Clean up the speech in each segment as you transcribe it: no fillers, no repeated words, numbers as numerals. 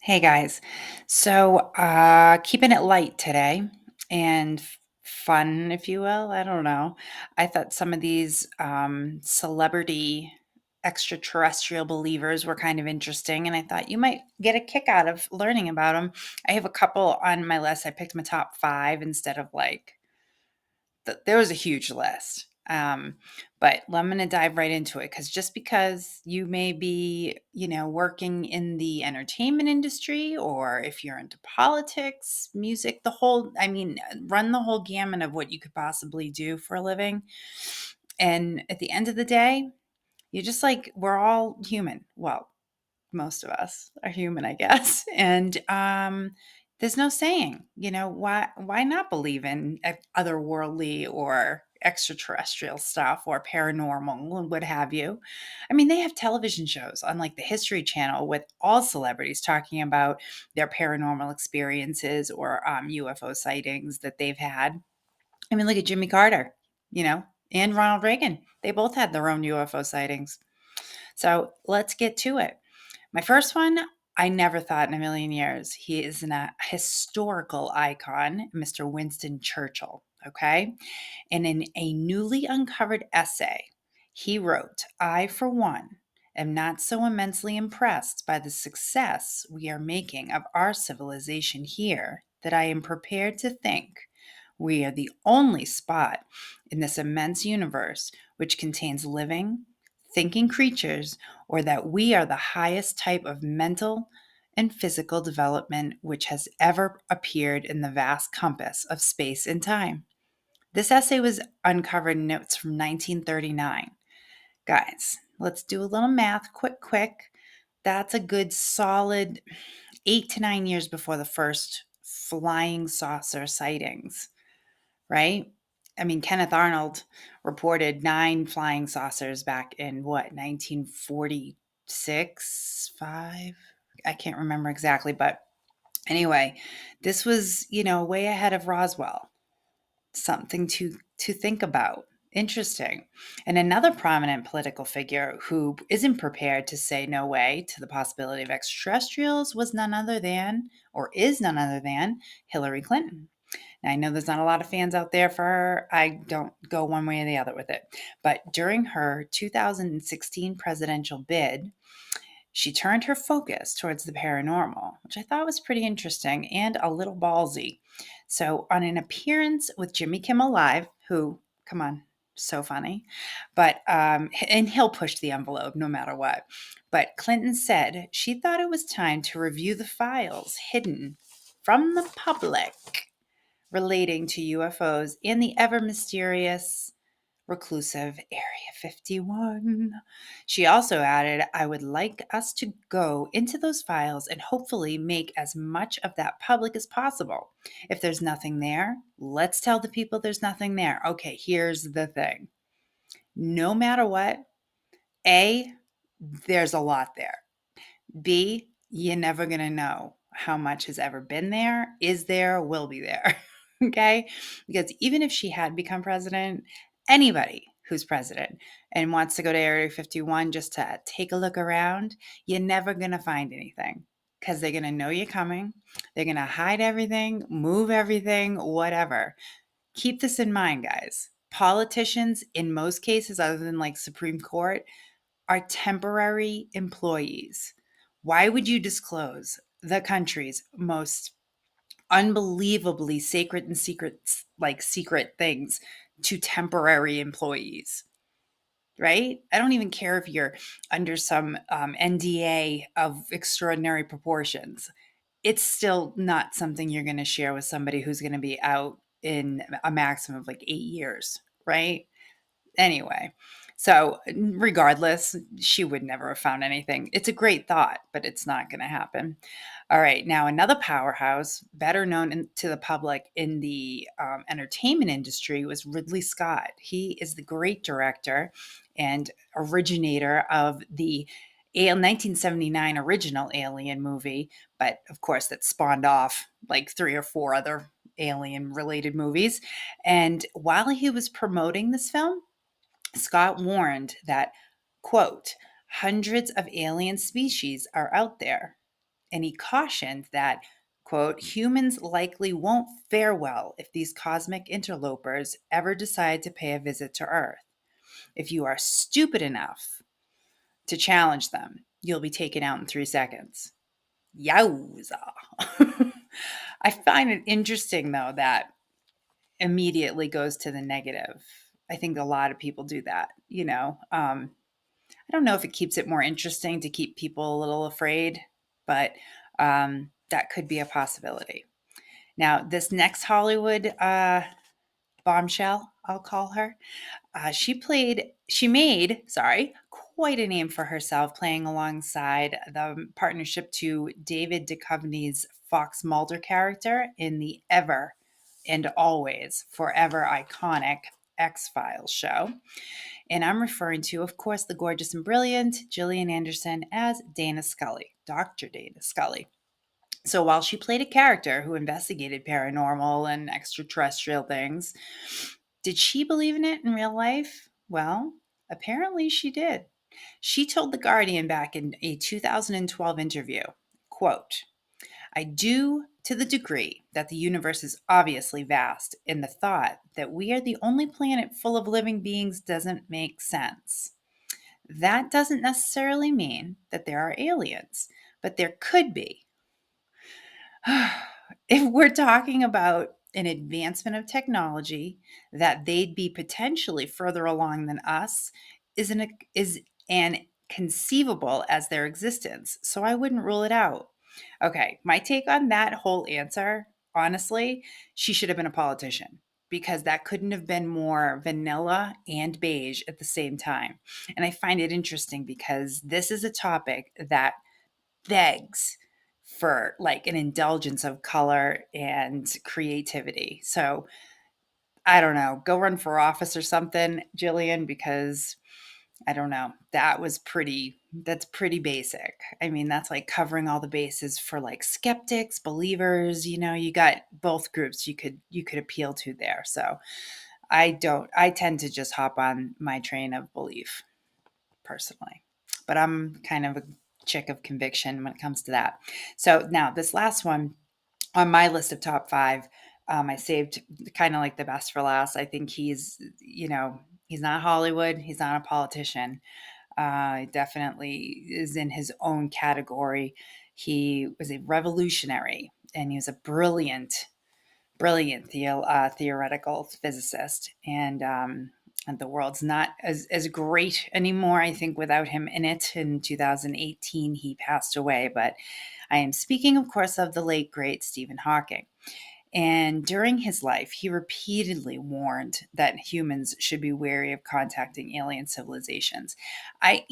Hey guys. Keeping it light today and fun, if you will. I don't know. I thought some of these celebrity extraterrestrial believers were kind of interesting, and I thought you might get a kick out of learning about them. I have a couple on my list. I picked my top five instead of there was a huge list. But I'm going to dive right into it because just because you may be, working in the entertainment industry or if you're into politics, music, run the whole gamut of what you could possibly do for a living. And at the end of the day, you're just like, we're all human. Well, most of us are human, I guess. And there's no saying, why not believe in otherworldly or extraterrestrial stuff or paranormal and what have you. I mean, they have television shows on like the History Channel with all celebrities talking about their paranormal experiences or UFO sightings that they've had. I mean, look at Jimmy Carter, you know, and Ronald Reagan. They both had their own UFO sightings. So let's get to it. My first one, I never thought in a million years. He is a historical icon, Mr. Winston Churchill. Okay. And in a newly uncovered essay, he wrote, I, for one, am not so immensely impressed by the success we are making of our civilization here that I am prepared to think we are the only spot in this immense universe which contains living, thinking creatures, or that we are the highest type of mental and physical development which has ever appeared in the vast compass of space and time. This essay was uncovered in notes from 1939. Guys, let's do a little math quick. That's a good solid 8 to 9 years before the first flying saucer sightings, right? I mean, Kenneth Arnold reported 9 flying saucers back in what, 1946, 5? I can't remember exactly, but anyway, this was, way ahead of Roswell. Something to think about. Interesting. And another prominent political figure who isn't prepared to say no way to the possibility of extraterrestrials was none other than, or is none other than, Hillary Clinton. Now, I know there's not a lot of fans out there for her. I don't go one way or the other with it. But during her 2016 presidential bid, she turned her focus towards the paranormal, which I thought was pretty interesting and a little ballsy. So, on an appearance with Jimmy Kimmel Live, who, come on, so funny, and he'll push the envelope no matter what. But Clinton said she thought it was time to review the files hidden from the public relating to UFOs and the ever mysterious reclusive Area 51. She also added, I would like us to go into those files and hopefully make as much of that public as possible. If there's nothing there, let's tell the people there's nothing there. Okay, here's the thing. No matter what, A, there's a lot there. B, you're never going to know how much has ever been there, is there, will be there. Okay? Because even if she had become president, anybody who's president and wants to go to Area 51 just to take a look around, you're never going to find anything because they're going to know you're coming. They're going to hide everything, move everything, whatever. Keep this in mind, guys. Politicians, in most cases, other than like Supreme Court, are temporary employees. Why would you disclose the country's most unbelievably sacred and secret things to temporary employees? Right? I don't even care if you're under some NDA of extraordinary proportions. It's still not something you're going to share with somebody who's going to be out in a maximum of like 8 years, right? Anyway, so regardless, she would never have found anything. It's a great thought, but it's not going to happen. All right, now another powerhouse, better known to the public in the entertainment industry, was Ridley Scott. He is the great director and originator of the 1979 original Alien movie, but of course that spawned off like 3 or 4 other alien related movies. And while he was promoting this film, Scott warned that, quote, hundreds of alien species are out there, And he cautioned that, quote, humans likely won't fare well if these cosmic interlopers ever decide to pay a visit to Earth. If you are stupid enough to challenge them, you'll be taken out in 3 seconds. Yowza. I find it interesting, though, that immediately goes to the negative. I think a lot of people do that, you know. I don't know if it keeps it more interesting to keep people a little afraid, but that could be a possibility. Now, this next Hollywood bombshell, I'll call her, she made, quite a name for herself playing alongside the partnership to David Duchovny's Fox Mulder character in the ever and always forever iconic X-Files show. And I'm referring to, of course, the gorgeous and brilliant Gillian Anderson as Dana Scully, Dr. Dana Scully. So while she played a character who investigated paranormal and extraterrestrial things, did she believe in it in real life? Well, apparently she did. She told The Guardian back in a 2012 interview, quote, I do to the degree that the universe is obviously vast, and the thought that we are the only planet full of living beings doesn't make sense. That doesn't necessarily mean that there are aliens, but there could be. If we're talking about an advancement of technology that they'd be potentially further along than us is an conceivable as their existence. So I wouldn't rule it out. Okay, my take on that whole answer, honestly, she should have been a politician because that couldn't have been more vanilla and beige at the same time. And I find it interesting because this is a topic that begs for like an indulgence of color and creativity. So I don't know, go run for office or something, Jillian, because I don't know. That's pretty basic. I mean, that's like covering all the bases for like skeptics, believers, you know, you got both groups you could appeal to there. So I tend to just hop on my train of belief personally. But I'm kind of a chick of conviction when it comes to that. So now this last one on my list of top five, I saved kind of like the best for last. I think he's not Hollywood. He's not a politician. He definitely is in his own category. He was a revolutionary and he was a brilliant theoretical physicist. And the world's not as great anymore, I think, without him in it. In 2018, he passed away. But I am speaking, of course, of the late, great Stephen Hawking. And during his life, he repeatedly warned that humans should be wary of contacting alien civilizations. I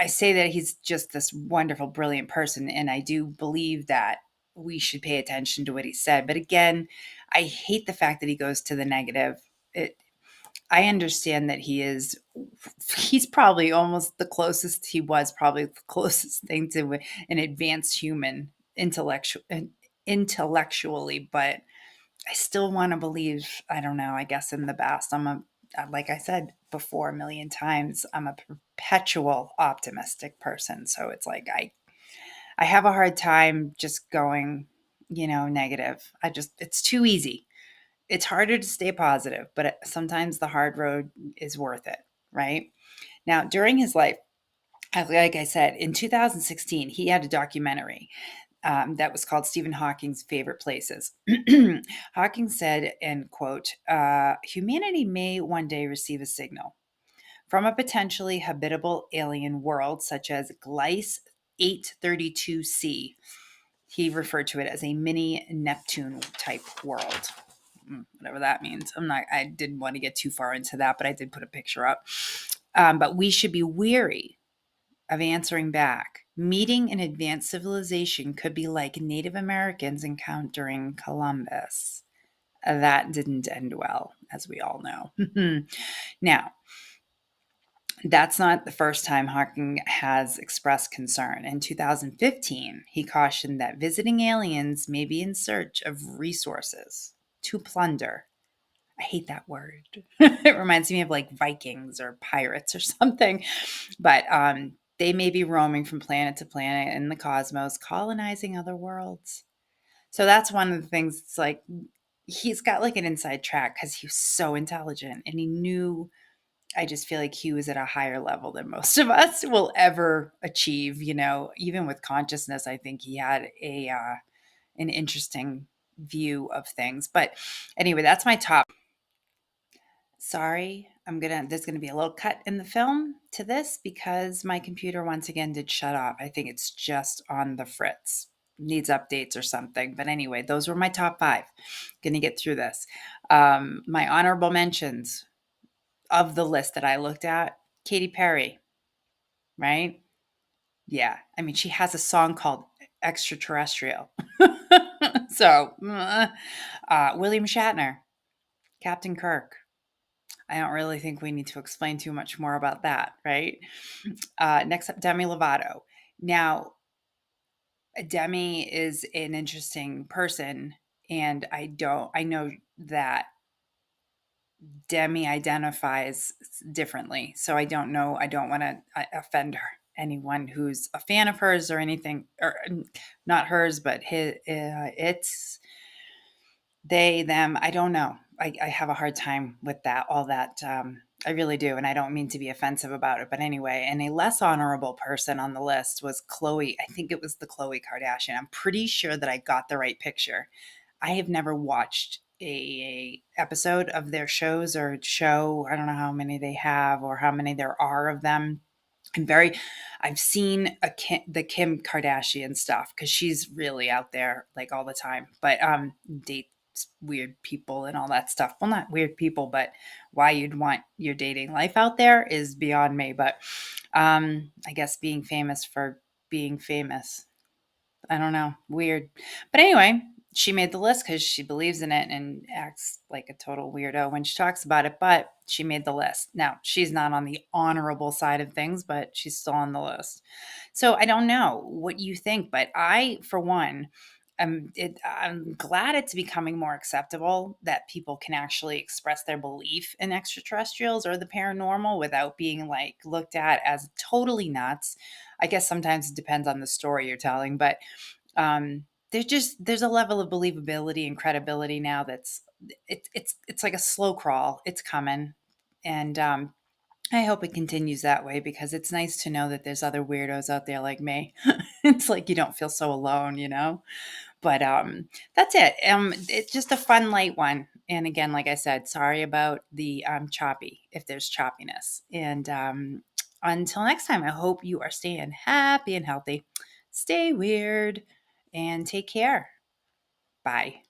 say that he's just this wonderful, brilliant person, and I do believe that we should pay attention to what he said. But again, I hate the fact that he goes to the negative. I understand that he's probably almost the closest he was probably the closest thing to an advanced human intellectually, but I still want to believe, I don't know, I guess in the best. Like I said before a million times, I'm a perpetual optimistic person. So it's like I have a hard time just going, negative. It's too easy. It's harder to stay positive, but sometimes the hard road is worth it, right? Now, during his life, like I said, in 2016, he had a documentary that was called Stephen Hawking's Favorite Places. Hawking said, and quote, humanity may one day receive a signal from a potentially habitable alien world such as Gliese 832c. He referred to it as a mini Neptune type world. Whatever that means. I didn't want to get too far into that, but I did put a picture up. But we should be weary of answering back. Meeting an advanced civilization could be like Native Americans encountering Columbus. That didn't end well, as we all know. Now, that's not the first time Hawking has expressed concern. In 2015, he cautioned that visiting aliens may be in search of resources to plunder. I hate that word. It reminds me of like Vikings or pirates or something. But They may be roaming from planet to planet in the cosmos, colonizing other worlds. So that's one of the things. It's like he's got like an inside track because he was so intelligent and he knew. I just feel like he was at a higher level than most of us will ever achieve. Even with consciousness, I think he had a an interesting view of things. But anyway, that's my top. Sorry, there's gonna be a little cut in the film to this because my computer once again did shut off. I think it's just on the fritz. Needs updates or something. But anyway, those were my top five. Gonna get through this. My honorable mentions of the list that I looked at, Katy Perry, right? Yeah. I mean, she has a song called Extraterrestrial. So, William Shatner, Captain Kirk. I don't really think we need to explain too much more about that, right? Next up, Demi Lovato. Now, Demi is an interesting person, and I know that Demi identifies differently. So I don't know. I don't want to offend her, anyone who's a fan of hers or anything, or not hers, but it's they, them. I don't know. I have a hard time with that, all that. I really do. And I don't mean to be offensive about it. But anyway, and a less honorable person on the list was Khloe. I think it was the Khloe Kardashian. I'm pretty sure that I got the right picture. I have never watched a episode of their shows or show. I don't know how many they have or how many there are of them. I'm very I've seen the Kim Kardashian stuff because she's really out there like all the time. But dates weird people and all that stuff. Well, not weird people, but why you'd want your dating life out there is beyond me. But I guess being famous for being famous. I don't know. Weird. But anyway, she made the list because she believes in it and acts like a total weirdo when she talks about it. But she made the list. Now, she's not on the honorable side of things, but she's still on the list. So I don't know what you think, but I, for one, I'm glad it's becoming more acceptable that people can actually express their belief in extraterrestrials or the paranormal without being like looked at as totally nuts. I guess sometimes it depends on the story you're telling, but there's a level of believability and credibility now that's it's like a slow crawl. It's coming, and I hope it continues that way because it's nice to know that there's other weirdos out there like me. It's like you don't feel so alone. But that's it. It's just a fun light one. And again, like I said, sorry about the choppy if there's choppiness. And until next time, I hope you are staying happy and healthy. Stay weird and take care. Bye.